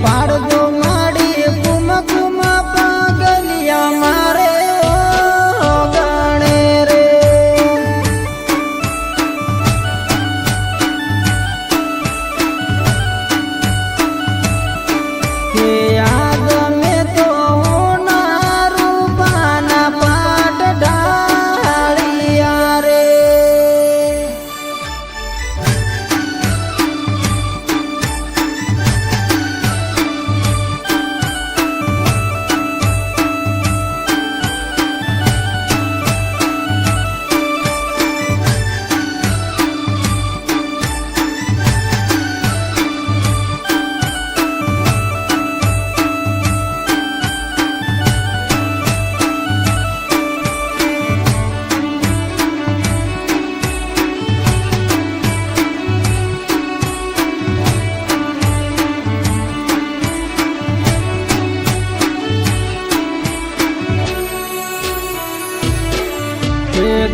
પાડજો માડી કુમ કુમ પાગલિયા મારે ગણે રે કે યાદ મે તો ના રૂપાના પાટ ઢાળિયા રે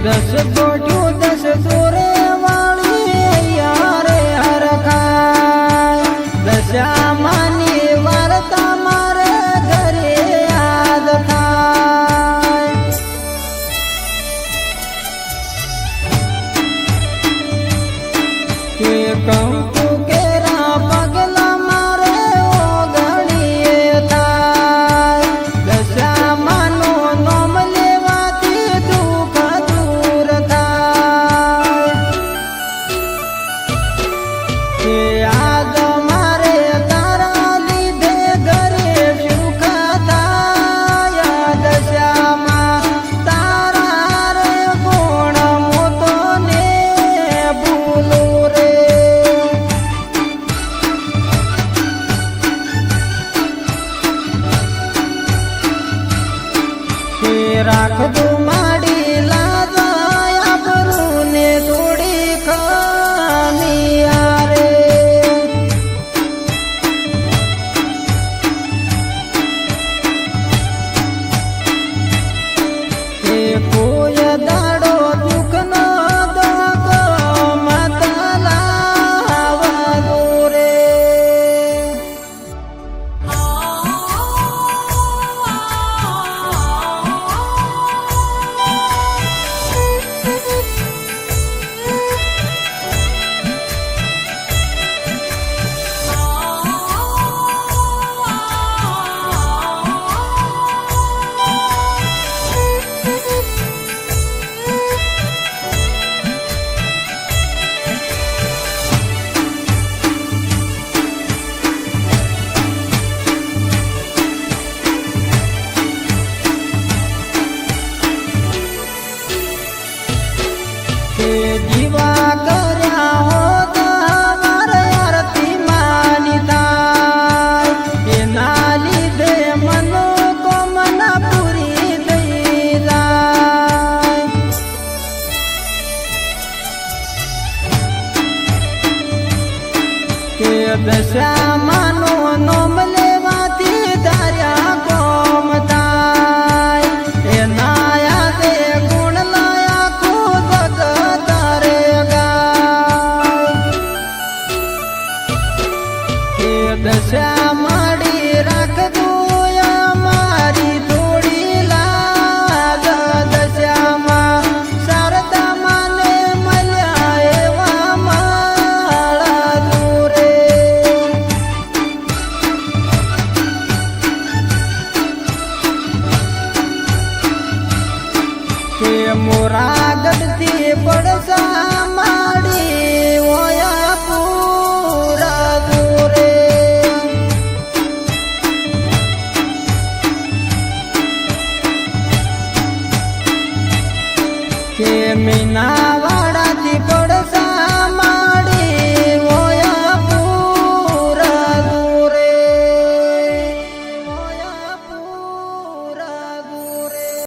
દસ ગોઠ્યું 10 દોરે વાળી યારે હરખાય દશામાની વાર્તા મારે ઘરે યાદ થાય કે કંકુ કેરા પગલા મારે ઓગણીએ થાય દશામાનો નોમ લેવાથી દુઃખ દૂર થાય કે યાદ મારે તારા લીધે ઘરે સુખ થાય દશામાં તારા રે ગુણ મોતો ને ભૂલું રે કે રાખજો માડી લાજ આબરૂ ને થોડી ખાનિયા રે કે કોઈ દાડો દુઃખ નો દગો મત લાવજો રે કે જીવા કર્યા હો તમારે આરતી માની થાય એના લીધે મનો કોમના પૂરી થઈ જાય કે દશામાનો નોમ લેવાથી ધાર્યા કોમ થાય એના યાદે ગુણ લાયા ખુદ તારે ગાય કે દશા માડી રાખજો મારી થોડી લાજ દશામાં શારદા માને મળ્યા એવા માળા દૂરે કે મોરાગઢથી પડસા માડી ઓયા પૂરા દૂરે કે મીના